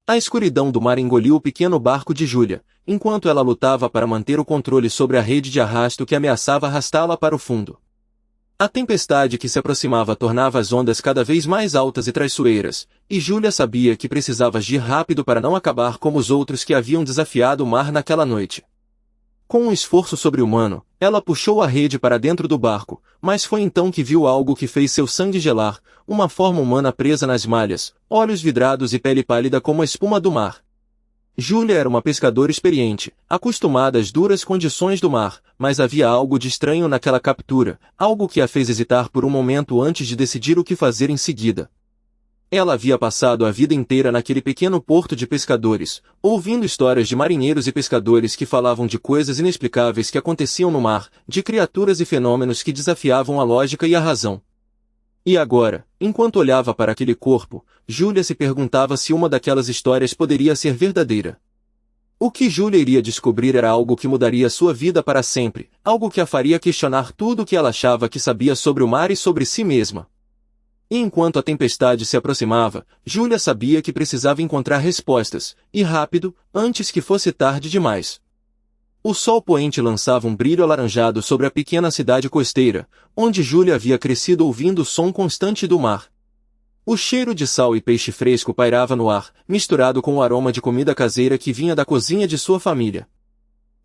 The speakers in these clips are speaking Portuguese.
A escuridão do mar engoliu o pequeno barco de Júlia, enquanto ela lutava para manter o controle sobre a rede de arrasto que ameaçava arrastá-la para o fundo. A tempestade que se aproximava tornava as ondas cada vez mais altas e traiçoeiras, e Júlia sabia que precisava agir rápido para não acabar como os outros que haviam desafiado o mar naquela noite. Com um esforço sobre-humano, ela puxou a rede para dentro do barco, mas foi então que viu algo que fez seu sangue gelar, uma forma humana presa nas malhas, olhos vidrados e pele pálida como a espuma do mar. Júlia era uma pescadora experiente, acostumada às duras condições do mar, mas havia algo de estranho naquela captura, algo que a fez hesitar por um momento antes de decidir o que fazer em seguida. Ela havia passado a vida inteira naquele pequeno porto de pescadores, ouvindo histórias de marinheiros e pescadores que falavam de coisas inexplicáveis que aconteciam no mar, de criaturas e fenômenos que desafiavam a lógica e a razão. E agora, enquanto olhava para aquele corpo, Júlia se perguntava se uma daquelas histórias poderia ser verdadeira. O que Júlia iria descobrir era algo que mudaria sua vida para sempre, algo que a faria questionar tudo o que ela achava que sabia sobre o mar e sobre si mesma. E enquanto a tempestade se aproximava, Júlia sabia que precisava encontrar respostas, e rápido, antes que fosse tarde demais. O sol poente lançava um brilho alaranjado sobre a pequena cidade costeira, onde Júlia havia crescido ouvindo o som constante do mar. O cheiro de sal e peixe fresco pairava no ar, misturado com o aroma de comida caseira que vinha da cozinha de sua família.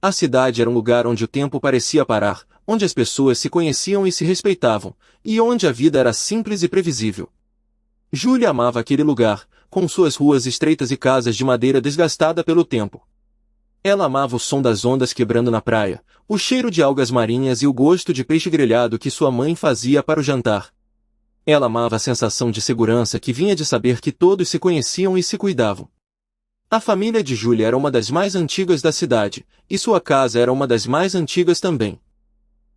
A cidade era um lugar onde o tempo parecia parar, onde as pessoas se conheciam e se respeitavam, e onde a vida era simples e previsível. Júlia amava aquele lugar, com suas ruas estreitas e casas de madeira desgastada pelo tempo. Ela amava o som das ondas quebrando na praia, o cheiro de algas marinhas e o gosto de peixe grelhado que sua mãe fazia para o jantar. Ela amava a sensação de segurança que vinha de saber que todos se conheciam e se cuidavam. A família de Júlia era uma das mais antigas da cidade, e sua casa era uma das mais antigas também.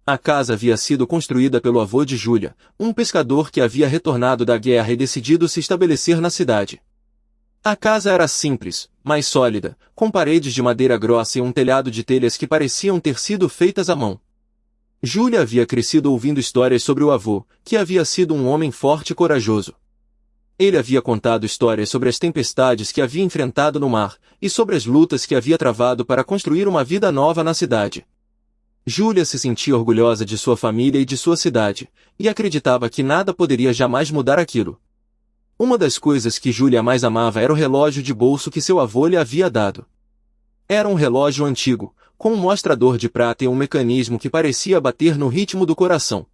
A casa havia sido construída pelo avô de Júlia, um pescador que havia retornado da guerra e decidido se estabelecer na cidade. A casa era simples, mas sólida, com paredes de madeira grossa e um telhado de telhas que pareciam ter sido feitas à mão. Júlia havia crescido ouvindo histórias sobre o avô, que havia sido um homem forte e corajoso. Ele havia contado histórias sobre as tempestades que havia enfrentado no mar, e sobre as lutas que havia travado para construir uma vida nova na cidade. Júlia se sentia orgulhosa de sua família e de sua cidade, e acreditava que nada poderia jamais mudar aquilo. Uma das coisas que Júlia mais amava era o relógio de bolso que seu avô lhe havia dado. Era um relógio antigo, com um mostrador de prata e um mecanismo que parecia bater no ritmo do coração.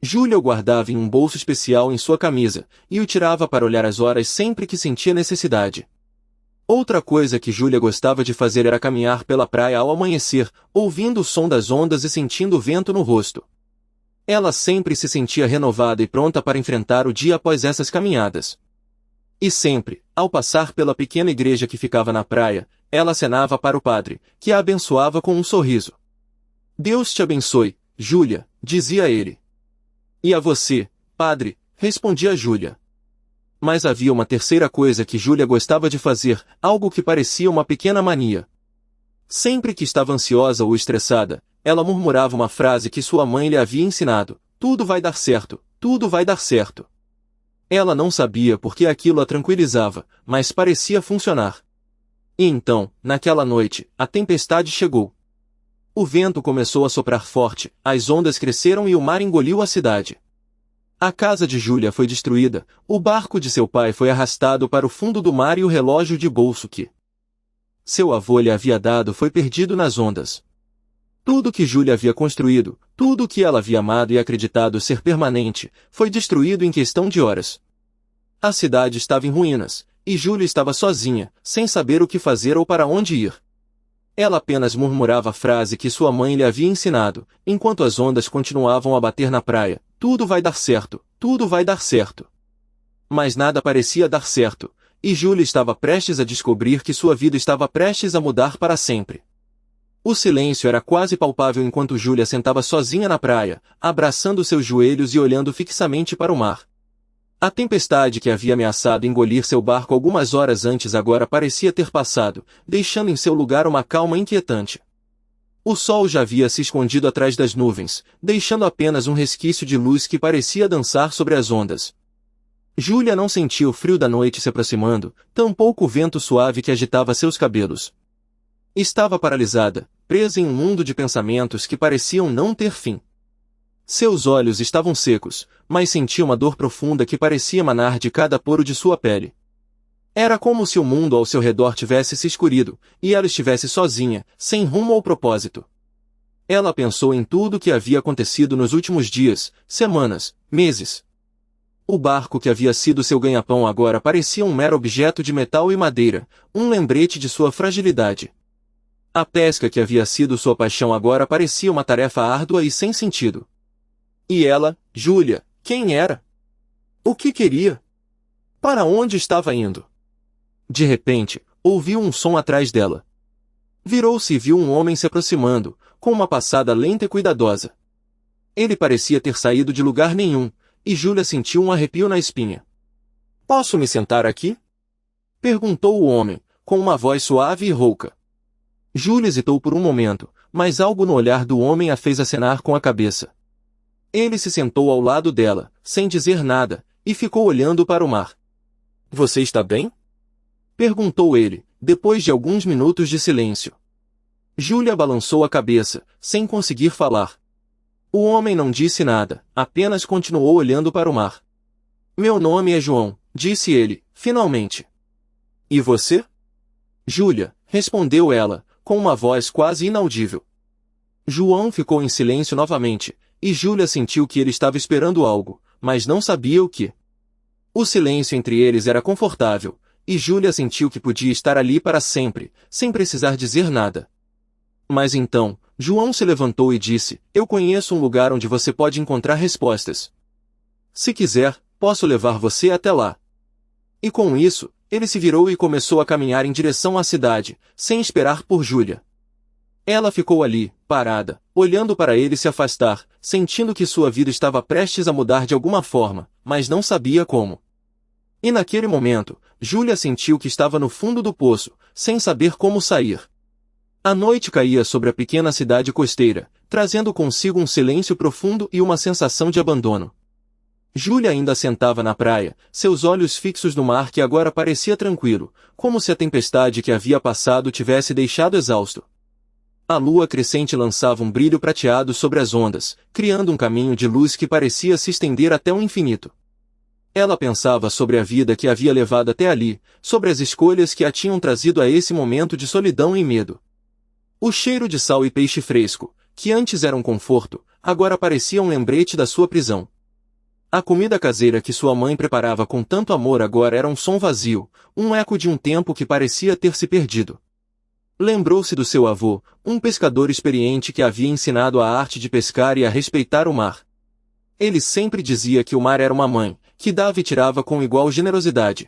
Júlia o guardava em um bolso especial em sua camisa, e o tirava para olhar as horas sempre que sentia necessidade. Outra coisa que Júlia gostava de fazer era caminhar pela praia ao amanhecer, ouvindo o som das ondas e sentindo o vento no rosto. Ela sempre se sentia renovada e pronta para enfrentar o dia após essas caminhadas. E sempre, ao passar pela pequena igreja que ficava na praia, ela acenava para o padre, que a abençoava com um sorriso. "Deus te abençoe, Júlia", dizia ele. "E a você, padre", respondia Júlia. Mas havia uma terceira coisa que Júlia gostava de fazer, algo que parecia uma pequena mania. Sempre que estava ansiosa ou estressada, ela murmurava uma frase que sua mãe lhe havia ensinado: "Tudo vai dar certo, tudo vai dar certo". Ela não sabia por que aquilo a tranquilizava, mas parecia funcionar. E então, naquela noite, a tempestade chegou. O vento começou a soprar forte, as ondas cresceram e o mar engoliu a cidade. A casa de Júlia foi destruída, o barco de seu pai foi arrastado para o fundo do mar e o relógio de bolso que seu avô lhe havia dado foi perdido nas ondas. Tudo que Júlia havia construído, tudo que ela havia amado e acreditado ser permanente, foi destruído em questão de horas. A cidade estava em ruínas, e Júlia estava sozinha, sem saber o que fazer ou para onde ir. Ela apenas murmurava a frase que sua mãe lhe havia ensinado, enquanto as ondas continuavam a bater na praia: "Tudo vai dar certo, tudo vai dar certo". Mas nada parecia dar certo, e Júlia estava prestes a descobrir que sua vida estava prestes a mudar para sempre. O silêncio era quase palpável enquanto Júlia sentava sozinha na praia, abraçando seus joelhos e olhando fixamente para o mar. A tempestade que havia ameaçado engolir seu barco algumas horas antes agora parecia ter passado, deixando em seu lugar uma calma inquietante. O sol já havia se escondido atrás das nuvens, deixando apenas um resquício de luz que parecia dançar sobre as ondas. Júlia não sentia o frio da noite se aproximando, tampouco o vento suave que agitava seus cabelos. Estava paralisada, presa em um mundo de pensamentos que pareciam não ter fim. Seus olhos estavam secos, mas sentia uma dor profunda que parecia emanar de cada poro de sua pele. Era como se o mundo ao seu redor tivesse se escurido, e ela estivesse sozinha, sem rumo ou propósito. Ela pensou em tudo o que havia acontecido nos últimos dias, semanas, meses. O barco que havia sido seu ganha-pão agora parecia um mero objeto de metal e madeira, um lembrete de sua fragilidade. A pesca que havia sido sua paixão agora parecia uma tarefa árdua e sem sentido. E ela, Júlia, quem era? O que queria? Para onde estava indo? De repente, ouviu um som atrás dela. Virou-se e viu um homem se aproximando, com uma passada lenta e cuidadosa. Ele parecia ter saído de lugar nenhum, e Júlia sentiu um arrepio na espinha. "Posso me sentar aqui?" perguntou o homem, com uma voz suave e rouca. Júlia hesitou por um momento, mas algo no olhar do homem a fez acenar com a cabeça. Ele se sentou ao lado dela, sem dizer nada, e ficou olhando para o mar. "Você está bem?" perguntou ele, depois de alguns minutos de silêncio. Júlia balançou a cabeça, sem conseguir falar. O homem não disse nada, apenas continuou olhando para o mar. "Meu nome é João", disse ele, finalmente. "E você?" "Júlia", respondeu ela, com uma voz quase inaudível. João ficou em silêncio novamente, e Júlia sentiu que ele estava esperando algo, mas não sabia o que. O silêncio entre eles era confortável, e Júlia sentiu que podia estar ali para sempre, sem precisar dizer nada. Mas então, João se levantou e disse: "Eu conheço um lugar onde você pode encontrar respostas. Se quiser, posso levar você até lá." E com isso, ele se virou e começou a caminhar em direção à cidade, sem esperar por Júlia. Ela ficou ali, parada, olhando para ele se afastar, sentindo que sua vida estava prestes a mudar de alguma forma, mas não sabia como. E naquele momento, Júlia sentiu que estava no fundo do poço, sem saber como sair. A noite caía sobre a pequena cidade costeira, trazendo consigo um silêncio profundo e uma sensação de abandono. Júlia ainda sentava na praia, seus olhos fixos no mar que agora parecia tranquilo, como se a tempestade que havia passado tivesse deixado exausto. A lua crescente lançava um brilho prateado sobre as ondas, criando um caminho de luz que parecia se estender até o infinito. Ela pensava sobre a vida que havia levado até ali, sobre as escolhas que a tinham trazido a esse momento de solidão e medo. O cheiro de sal e peixe fresco, que antes era um conforto, agora parecia um lembrete da sua prisão. A comida caseira que sua mãe preparava com tanto amor agora era um som vazio, um eco de um tempo que parecia ter se perdido. Lembrou-se do seu avô, um pescador experiente que havia ensinado a arte de pescar e a respeitar o mar. Ele sempre dizia que o mar era uma mãe, que dava e tirava com igual generosidade.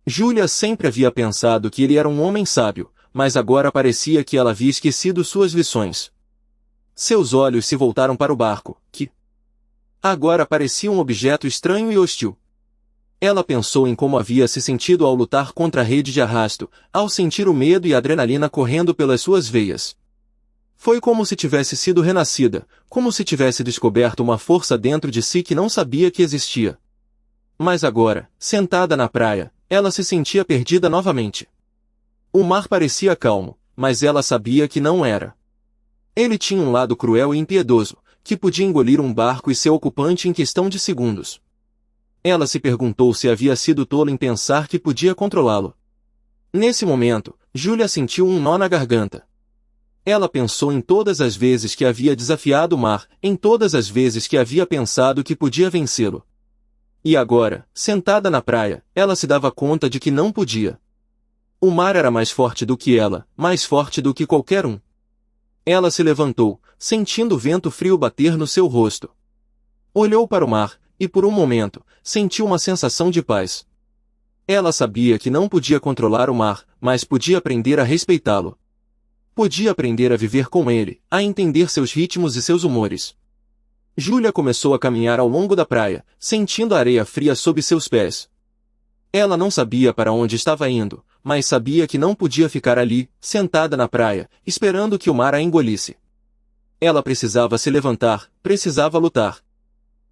Júlia sempre havia pensado que ele era um homem sábio, mas agora parecia que ela havia esquecido suas lições. Seus olhos se voltaram para o barco, que agora parecia um objeto estranho e hostil. Ela pensou em como havia se sentido ao lutar contra a rede de arrasto, ao sentir o medo e a adrenalina correndo pelas suas veias. Foi como se tivesse sido renascida, como se tivesse descoberto uma força dentro de si que não sabia que existia. Mas agora, sentada na praia, ela se sentia perdida novamente. O mar parecia calmo, mas ela sabia que não era. Ele tinha um lado cruel e impiedoso, que podia engolir um barco e seu ocupante em questão de segundos. Ela se perguntou se havia sido tola em pensar que podia controlá-lo. Nesse momento, Júlia sentiu um nó na garganta. Ela pensou em todas as vezes que havia desafiado o mar, em todas as vezes que havia pensado que podia vencê-lo. E agora, sentada na praia, ela se dava conta de que não podia. O mar era mais forte do que ela, mais forte do que qualquer um. Ela se levantou, sentindo o vento frio bater no seu rosto. Olhou para o mar, e por um momento, sentiu uma sensação de paz. Ela sabia que não podia controlar o mar, mas podia aprender a respeitá-lo. Podia aprender a viver com ele, a entender seus ritmos e seus humores. Júlia começou a caminhar ao longo da praia, sentindo a areia fria sob seus pés. Ela não sabia para onde estava indo, mas sabia que não podia ficar ali, sentada na praia, esperando que o mar a engolisse. Ela precisava se levantar, precisava lutar.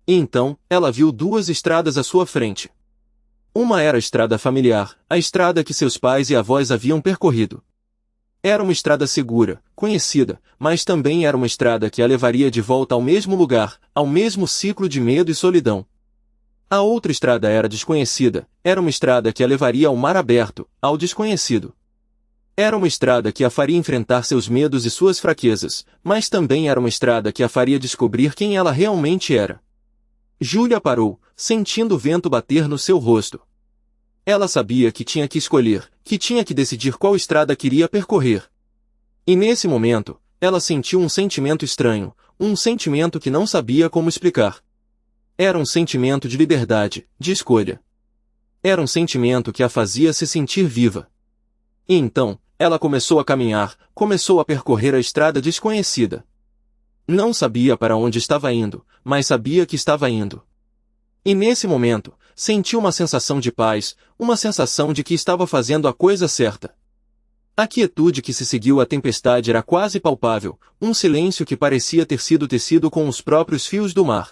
E então, ela viu duas estradas à sua frente. Uma era a estrada familiar, a estrada que seus pais e avós haviam percorrido. Era uma estrada segura, conhecida, mas também era uma estrada que a levaria de volta ao mesmo lugar, ao mesmo ciclo de medo e solidão. A outra estrada era desconhecida, era uma estrada que a levaria ao mar aberto, ao desconhecido. Era uma estrada que a faria enfrentar seus medos e suas fraquezas, mas também era uma estrada que a faria descobrir quem ela realmente era. Júlia parou, sentindo o vento bater no seu rosto. Ela sabia que tinha que escolher, que tinha que decidir qual estrada queria percorrer. E nesse momento, ela sentiu um sentimento estranho, um sentimento que não sabia como explicar. Era um sentimento de liberdade, de escolha. Era um sentimento que a fazia se sentir viva. E então, ela começou a caminhar, começou a percorrer a estrada desconhecida. Não sabia para onde estava indo, mas sabia que estava indo. E nesse momento, sentiu uma sensação de paz, uma sensação de que estava fazendo a coisa certa. A quietude que se seguiu à tempestade era quase palpável, um silêncio que parecia ter sido tecido com os próprios fios do mar.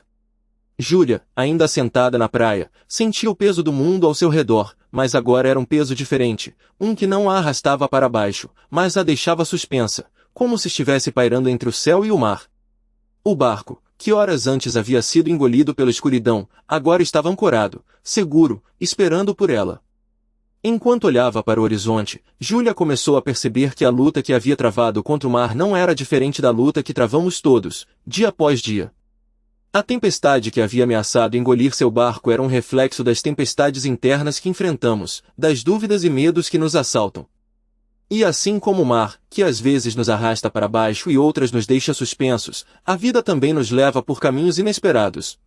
Júlia, ainda sentada na praia, sentia o peso do mundo ao seu redor, mas agora era um peso diferente, um que não a arrastava para baixo, mas a deixava suspensa, como se estivesse pairando entre o céu e o mar. O barco, que horas antes havia sido engolido pela escuridão, agora estava ancorado, seguro, esperando por ela. Enquanto olhava para o horizonte, Júlia começou a perceber que a luta que havia travado contra o mar não era diferente da luta que travamos todos, dia após dia. A tempestade que havia ameaçado engolir seu barco era um reflexo das tempestades internas que enfrentamos, das dúvidas e medos que nos assaltam. E assim como o mar, que às vezes nos arrasta para baixo e outras nos deixa suspensos, a vida também nos leva por caminhos inesperados.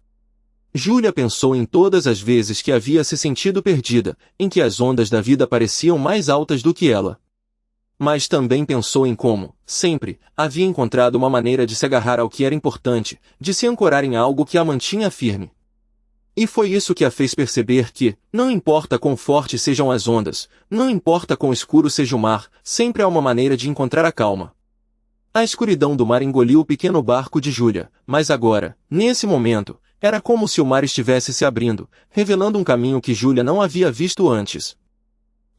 Júlia pensou em todas as vezes que havia se sentido perdida, em que as ondas da vida pareciam mais altas do que ela. Mas também pensou em como, sempre, havia encontrado uma maneira de se agarrar ao que era importante, de se ancorar em algo que a mantinha firme. E foi isso que a fez perceber que, não importa quão fortes sejam as ondas, não importa quão escuro seja o mar, sempre há uma maneira de encontrar a calma. A escuridão do mar engoliu o pequeno barco de Júlia, mas agora, nesse momento, era como se o mar estivesse se abrindo, revelando um caminho que Júlia não havia visto antes.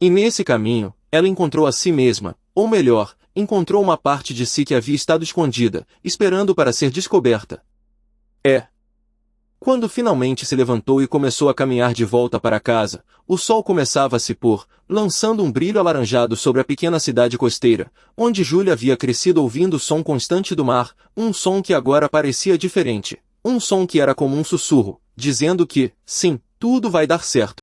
E nesse caminho, ela encontrou a si mesma, ou melhor, encontrou uma parte de si que havia estado escondida, esperando para ser descoberta. Quando finalmente se levantou e começou a caminhar de volta para casa, o sol começava a se pôr, lançando um brilho alaranjado sobre a pequena cidade costeira, onde Júlia havia crescido ouvindo o som constante do mar, um som que agora parecia diferente, um som que era como um sussurro, dizendo que, sim, tudo vai dar certo.